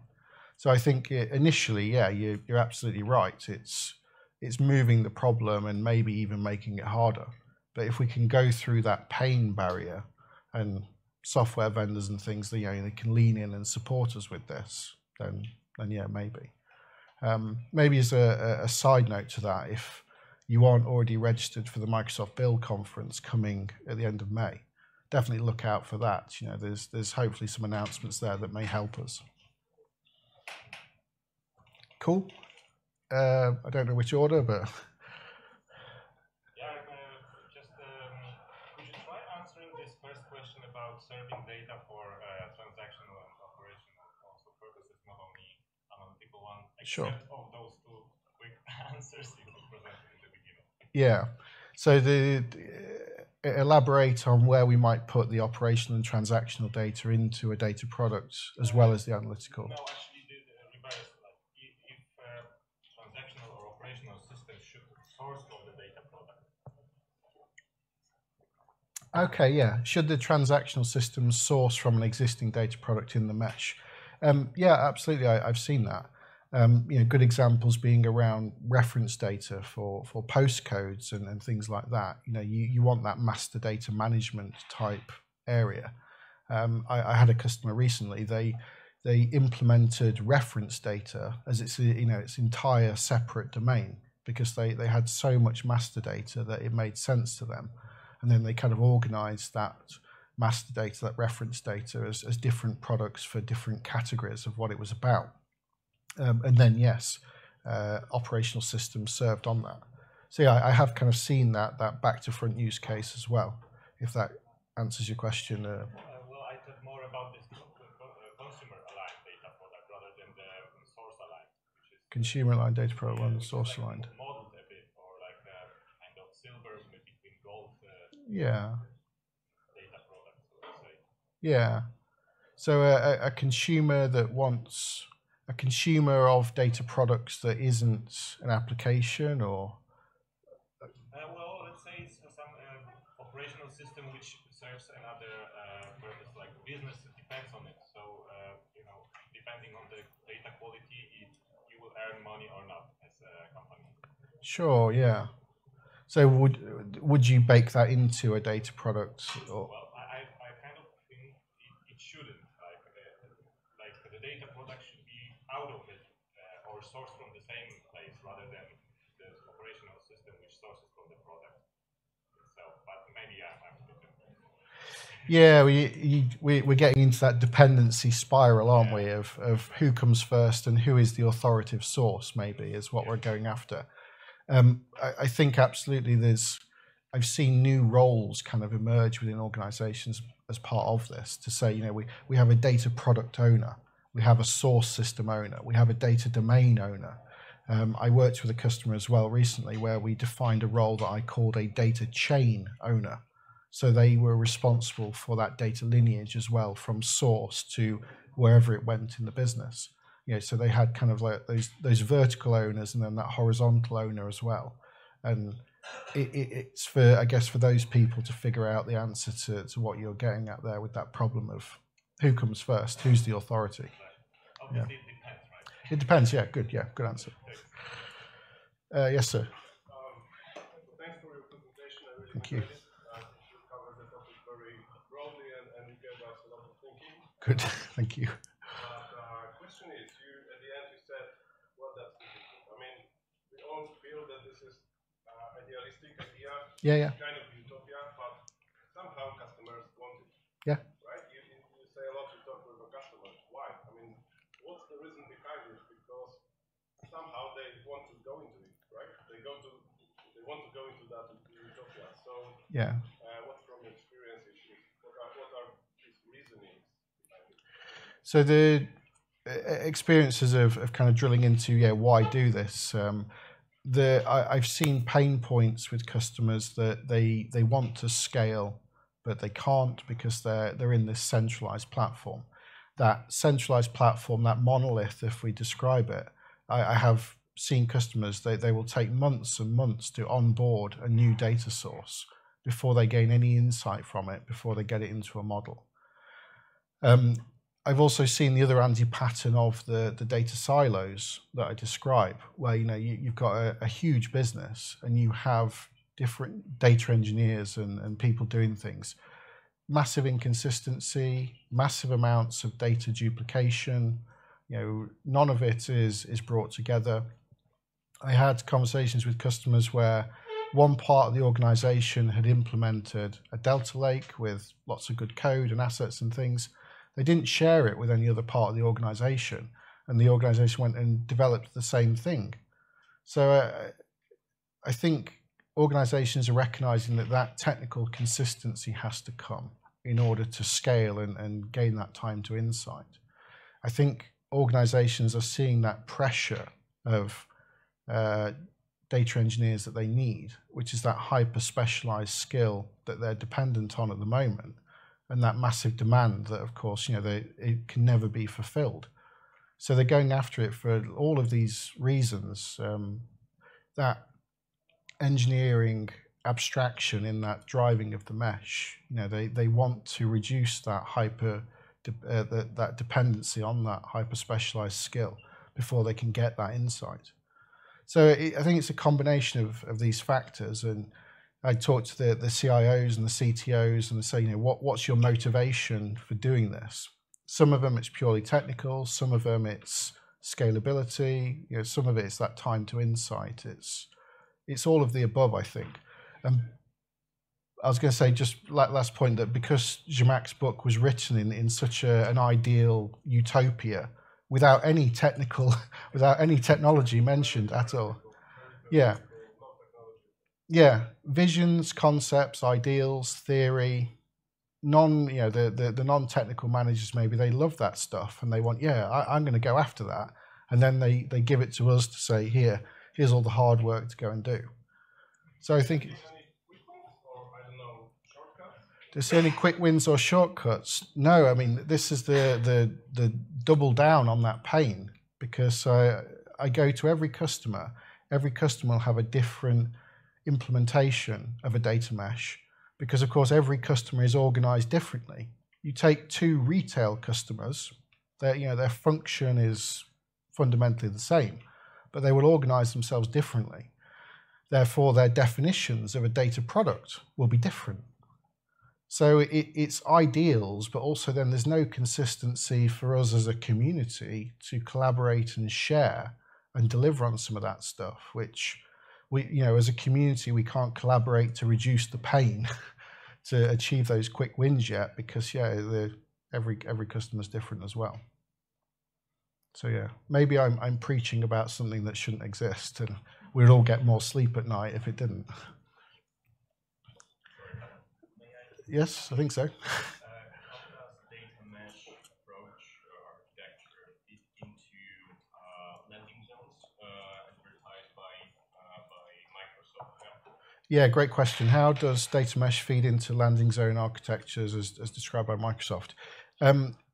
So I think initially, yeah, you're absolutely right. It's moving the problem and maybe even making it harder. But if we can go through that pain barrier, and software vendors and things, they can lean in and support us with this, then yeah, maybe. Maybe as a side note to that, if you aren't already registered for the Microsoft Build conference coming at the end of May, definitely look out for that. There's hopefully some announcements there that may help us. Cool. I don't know which order, but serving data for transactional and operational also purposes, not only analytical one, except sure. Of those two quick answers you presented in the beginning. Yeah. So elaborate on where we might put the operational and transactional data into a data product as well as the analytical. No, actually the reverse. Like if transactional or operational systems should source from the data product. Okay, yeah. Should the transactional system source from an existing data product in the mesh? Yeah, absolutely. I've seen that. Good examples being around reference data for postcodes and things like that. You want that master data management type area. I had a customer recently. They implemented reference data as its entire separate domain because they had so much master data that it made sense to them, and then they kind of organized that master data, that reference data, as different products for different categories of what it was about. And then, yes, operational systems served on that. So yeah, I have kind of seen that back to front use case as well, if that answers your question. Well, I thought more about this consumer aligned data product rather than the source aligned, which is consumer aligned data product rather than source aligned. Modeled a bit, or like kind of silver between gold. Yeah. Data products, let's say. Yeah. So a consumer that wants a consumer of data products that isn't an application, or well, let's say it's some operational system which serves another purpose, like business depends on it. So depending on the data quality, you will earn money or not as a company. Sure, yeah. So would you bake that into a data product? Or? Well, I kind of think it shouldn't. Like the data product should be out of it or sourced from the same place rather than the operational system which sources from the product itself. But maybe I'm yeah, we're getting into that dependency spiral, aren't we? Of who comes first and who is the authoritative source. Maybe is what we're going after. I think absolutely. I've seen new roles kind of emerge within organisations as part of this to say, we have a data product owner, we have a source system owner, we have a data domain owner. I worked with a customer as well recently where we defined a role that I called a data chain owner. So they were responsible for that data lineage as well, from source to wherever it went in the business. So they had kind of like those vertical owners and then that horizontal owner as well. And it's for, I guess, for those people to figure out the answer to what you're getting at there with that problem of who comes first, who's the authority. Obviously, it depends, right? It depends, yeah, good answer. Yes, sir. Thanks for your presentation. I really Thank you. enjoyed it. I think you covered the topic very broadly and you gave us a lot of thinking. Good, thank you. But question is, at the end you said, what does this mean? I mean, we all feel that this is idealistic idea, Yeah. kind of utopia, but somehow customers want it. Yeah. Right? You say a lot, you talk with the customers. Why? I mean, what's the reason behind it? Because somehow they want to go into it, right? They want to go into that utopia. So yeah. What from your experience what are his reasonings behind it? So the experiences of kind of drilling into why do this. I've seen pain points with customers that they want to scale, but they can't because they're in this centralized platform. That centralized platform, that monolith, if we describe it, I have seen customers, they will take months and months to onboard a new data source before they gain any insight from it, before they get it into a model. I've also seen the other anti-pattern of the data silos that I describe, where you've got a huge business and you have different data engineers and people doing things. Massive inconsistency, massive amounts of data duplication. None of it is brought together. I had conversations with customers where one part of the organization had implemented a Delta Lake with lots of good code and assets and things. They didn't share it with any other part of the organization, and the organization went and developed the same thing. So I think organizations are recognizing that technical consistency has to come in order to scale and gain that time to insight. I think organizations are seeing that pressure of data engineers that they need, which is that hyper specialized skill that they're dependent on at the moment, and that massive demand that, of course, it can never be fulfilled. So they're going after it for all of these reasons. That engineering abstraction in that driving of the mesh, they want to reduce that that dependency on that hyper specialized skill, before they can get that insight. So I think it's a combination of these factors. And I talk to the CIOs and the CTOs and they say, what's your motivation for doing this? Some of them it's purely technical, some of them it's scalability, some of it's that time to insight. It's all of the above, I think. I was going to say, just last point, that because Zhamak's book was written in such an ideal utopia, without any technology mentioned at all. Yeah. Yeah. Visions, concepts, ideals, theory, the non-technical managers, maybe they love that stuff and they want, I'm going to go after that. And then they give it to us to say, here's all the hard work to go and do. So I think there's any quick wins or shortcuts? No, I mean, this is the double down on that pain, because I go to every customer will have a different implementation of a data mesh, because of course every customer is organized differently. You take two retail customers, their function is fundamentally the same, but they will organize themselves differently. Therefore, their definitions of a data product will be different. So it's ideals, but also then there's no consistency for us as a community to collaborate and share and deliver on some of that stuff, which we, as a community, we can't collaborate to reduce the pain to achieve those quick wins yet, because every customer's different as well. So maybe I'm preaching about something that shouldn't exist, and we'd all get more sleep at night if it didn't. Yes, I think so. How does data mesh approach or architecture fit into landing zones advertised by Microsoft? Yeah, great question. How does data mesh feed into landing zone architectures as described by Microsoft?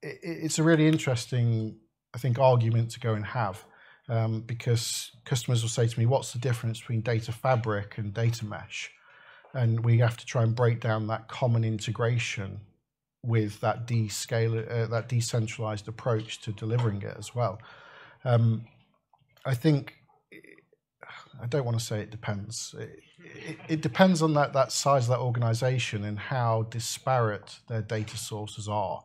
It's a really interesting, I think, argument to go and have, because customers will say to me, what's the difference between data fabric and data mesh? And we have to try and break down that common integration with that that decentralized approach to delivering it as well. I think, I don't want to say it depends. It depends on that size of that organization and how disparate their data sources are.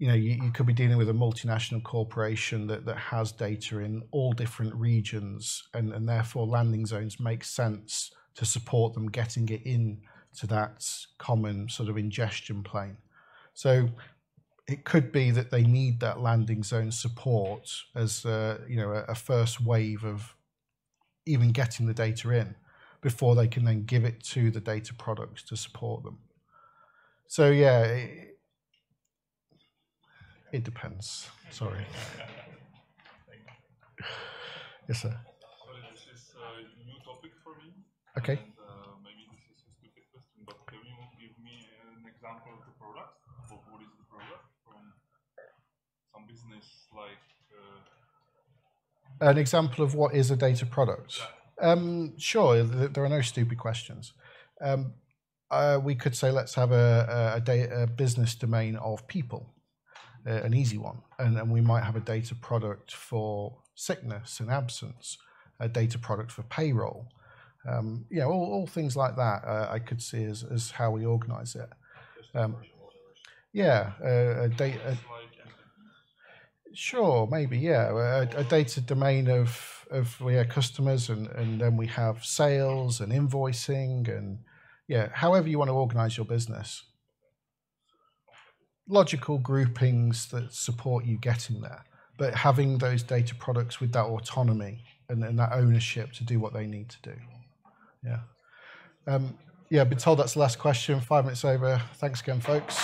You could be dealing with a multinational corporation that has data in all different regions, and therefore landing zones make sense to support them getting it in to that common sort of ingestion plane. So it could be that they need that landing zone support as a first wave of even getting the data in before they can then give it to the data products to support them. So it depends. Sorry. Yes, sir. Sorry, this is a new topic for me. Okay. And maybe this is a stupid question, but can you give me an example of the product? What is the product from some business like? An example of what is a data product? Yeah. Sure. There are no stupid questions. We could say let's have a business domain of people. An easy one, and we might have a data product for sickness and absence, a data product for payroll, all things like that. I could see as how we organize it. A data. Sure, maybe a data domain of customers, and then we have sales and invoicing, and however you want to organize your business. Logical groupings that support you getting there, but having those data products with that autonomy and that ownership to do what they need to do. I've been told that's the last question. 5 minutes over. Thanks again, folks.